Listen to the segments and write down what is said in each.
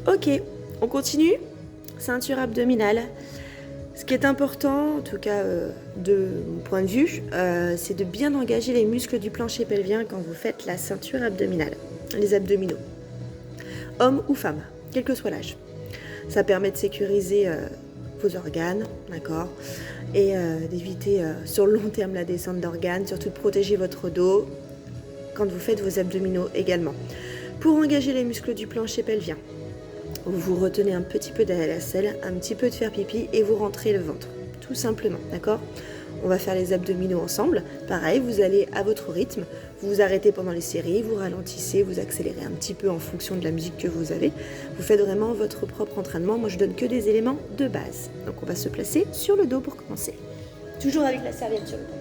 Ok, on continue. Ceinture abdominale. Ce qui est important, en tout cas de mon point de vue, c'est de bien engager les muscles du plancher pelvien quand vous faites la ceinture abdominale, les abdominaux. Homme ou femme, quel que soit l'âge. Ça permet de sécuriser vos organes, d'accord, et d'éviter sur le long terme la descente d'organes, surtout de protéger votre dos quand vous faites vos abdominaux également. Pour engager les muscles du plancher pelvien, vous retenez un petit peu d'air à la selle, un petit peu de faire pipi et vous rentrez le ventre, tout simplement, d'accord? On va faire les abdominaux ensemble. Pareil, vous allez à votre rythme, vous vous arrêtez pendant les séries, vous ralentissez, vous accélérez un petit peu en fonction de la musique que vous avez. Vous faites vraiment votre propre entraînement. Moi, je donne que des éléments de base. Donc, on va se placer sur le dos pour commencer. Toujours avec la serviette sur le tapis.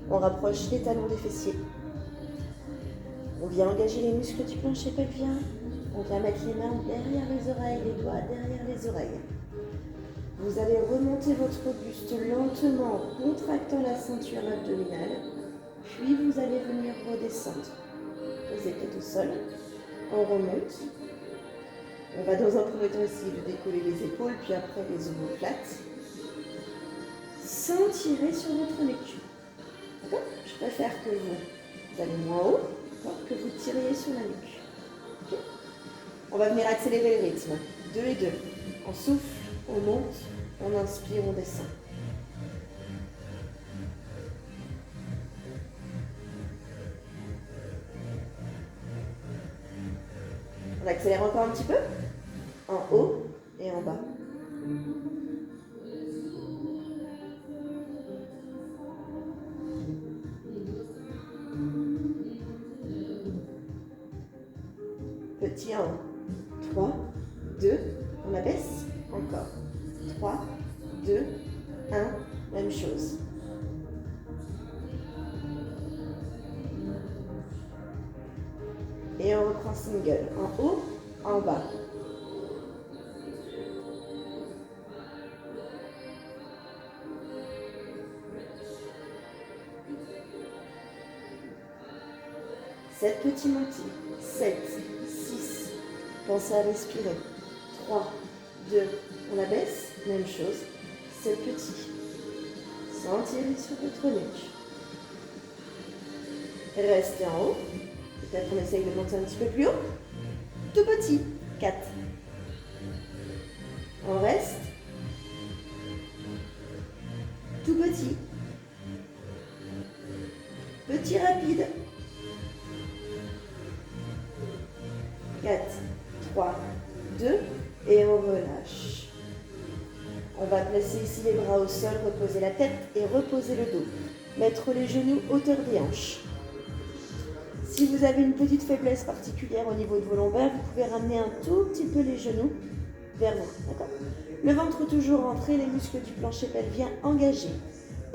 On rapproche les talons des fessiers. On vient engager les muscles du plancher pelvien. On vient mettre les mains derrière les oreilles, les doigts derrière les oreilles. Vous allez remonter votre buste lentement en contractant la ceinture abdominale. Puis vous allez venir redescendre. Posez tête au sol. On remonte. On va dans un premier temps essayer de décoller les épaules, puis après les omoplates. Sans tirer sur votre nuque. D'accord ? Je préfère que vous allez moins haut, que vous tiriez sur la nuque. Okay. On va venir accélérer le rythme. 2 et 2. On souffle, on monte, on inspire, on descend. On accélère encore un petit peu. En haut et en bas. Petit en haut. 3, 2, on abaisse. Encore. 3, 2, 1, même chose. Et on reprend single. En haut, en bas. Sept petits montis. 7, 6. Pensez à respirer. 3, 2, on abaisse. Même chose. 7 petits. Sans tirer sur votre nuque. Restez en haut. Peut-être qu'on essaye de monter un petit peu plus haut. Tout petit. 4. On reste. Tout petit. Petit rapide. 4, 3, 2 et on relâche. On va placer ici les bras au sol, reposer la tête et reposer le dos. Mettre les genoux hauteur des hanches. Si vous avez une petite faiblesse particulière au niveau de vos lombaires, vous pouvez ramener un tout petit peu les genoux vers vous. D'accord ? Le ventre toujours rentré, les muscles du plancher pelvien engagés.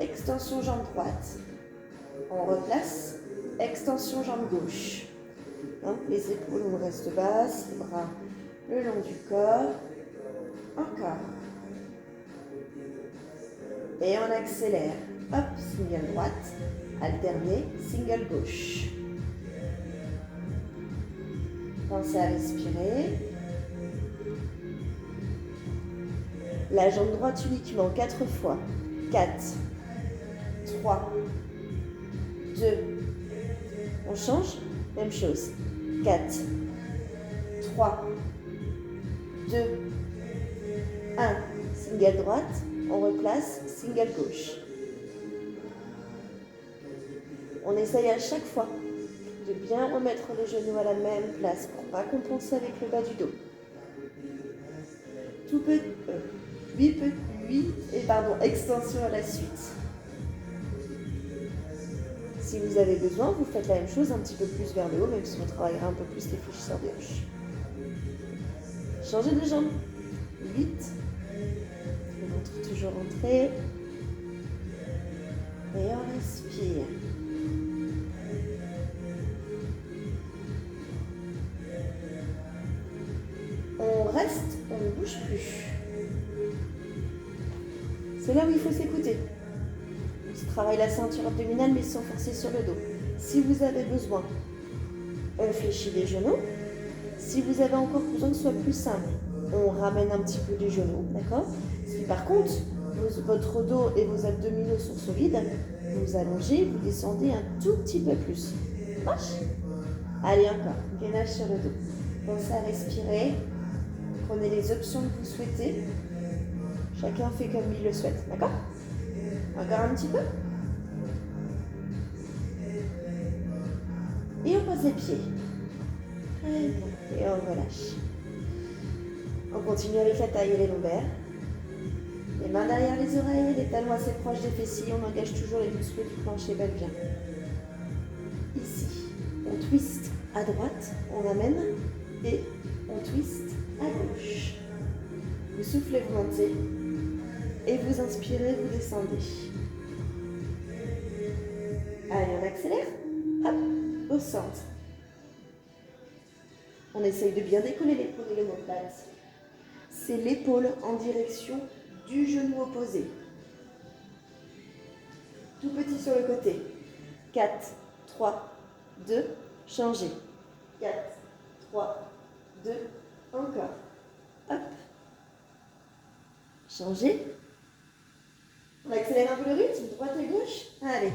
Extension jambe droite. On replace. Extension jambe gauche. Hein, les épaules, on reste basses, les bras le long du corps. Encore. Et on accélère. Hop, single droite. Alterné, single gauche. Pensez à respirer. La jambe droite uniquement 4 fois. 4, 3, 2. On change. Même chose. 4, 3, 2, 1. Single droite. On replace. Single gauche. On essaye à chaque fois de bien remettre les genoux à la même place pour ne pas compenser avec le bas du dos. Tout petit, 8 extension à la suite. Si vous avez besoin, vous faites la même chose un petit peu plus vers le haut, même si on travaillera un peu plus les fléchisseurs de hanches. Changez de jambe. 8. Le ventre toujours rentré. Et on respire. reste, on ne bouge plus. C'est là où il faut s'écouter. On se travaille la ceinture abdominale mais sans forcer sur le dos. Si vous avez besoin, on fléchit les genoux. Si vous avez encore besoin que ce soit plus simple, on ramène un petit peu les genoux, d'accord? Si par contre, votre dos et vos abdominaux sont solides, vous allongez, vous descendez un tout petit peu plus. Marche. Allez, encore. Gainage sur le dos. Pensez à respirer. Prenez les options que vous souhaitez. Chacun fait comme il le souhaite, d'accord? Encore un petit peu. Et on pose les pieds. Très bien. Et on relâche. On continue avec la taille et les lombaires. Les mains derrière les oreilles, les talons assez proches des fessiers. On engage toujours les muscles du plancher pelvien. Ici, on twist à droite, on amène et on twist à gauche. Vous soufflez, vous montez et vous inspirez, vous descendez. Allez, on accélère. Hop, au centre. On essaye de bien décoller l'épaule et l'omoplate. C'est l'épaule en direction du genou opposé. Tout petit sur le côté. 4, 3, 2, changez. 4, 3, 2, encore. Hop. Changez. On accélère un peu le rythme, droite et gauche. Allez.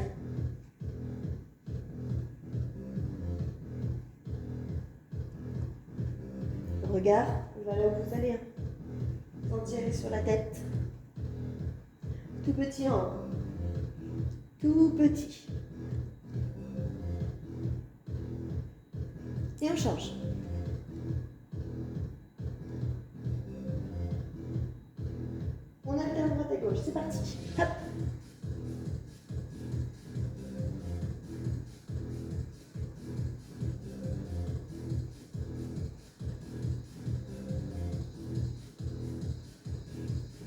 Regard, on va là où vous allez. Sentirez sur la tête. Tout petit en haut. Tout petit. Et on change. On alterne droite et gauche, c'est parti. Hop.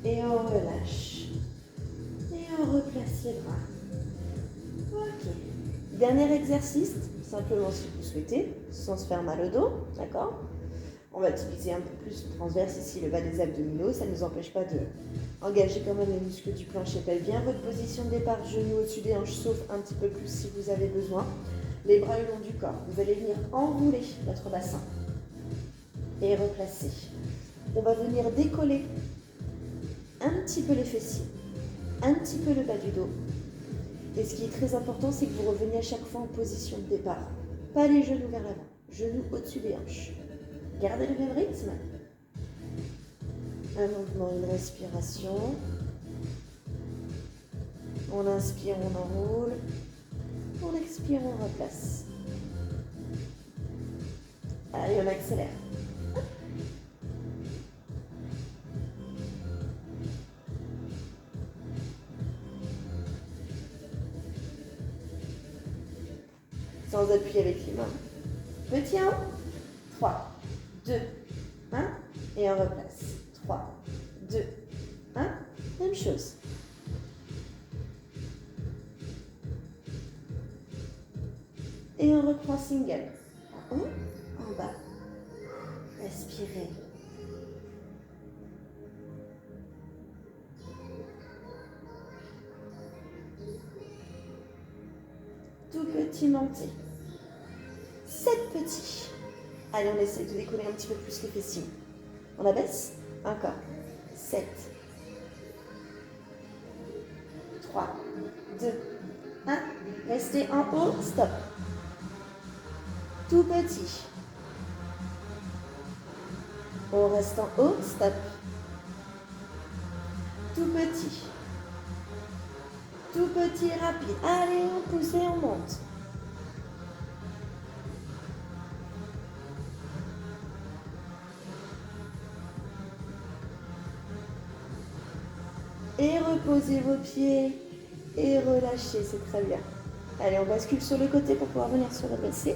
Et on relâche. Et on replace les bras. Ok. Dernier exercice, simplement si vous souhaitez, sans se faire mal au dos, d'accord? On va utiliser un peu plus le transverse ici, le bas des abdominaux. Ça ne nous empêche pas de engager quand même les muscles du plancher pelvien. Votre position de départ, genoux au-dessus des hanches, sauf un petit peu plus si vous avez besoin. Les bras le long du corps. Vous allez venir enrouler votre bassin et replacer. On va venir décoller un petit peu les fessiers, un petit peu le bas du dos. Et ce qui est très important, c'est que vous reveniez à chaque fois en position de départ. Pas les genoux vers l'avant, genoux au-dessus des hanches. Gardez le même rythme. Un mouvement, une respiration. On inspire, on enroule. On expire, on replace. Allez, on accélère. Sans appui avec les mains. Petit 1, 3, 2, 1, et on replace. 3, 2, 1, même chose. Et on reprend single. En haut, en bas. Respirez. Tout petit monté. 7 petits. Allez, on essaie de décoller un petit peu plus les fessiers. On abaisse. Encore. 7. 3, 2, 1. Restez en haut. Stop. Tout petit. On reste en haut. Stop. Tout petit. Tout petit, rapide. Allez, on pousse et on monte. Et reposez vos pieds et relâchez, c'est très bien. Allez, on bascule sur le côté pour pouvoir venir se redresser.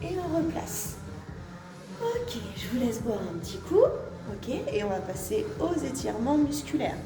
Et on replace. Ok, je vous laisse boire un petit coup. Ok, et on va passer aux étirements musculaires.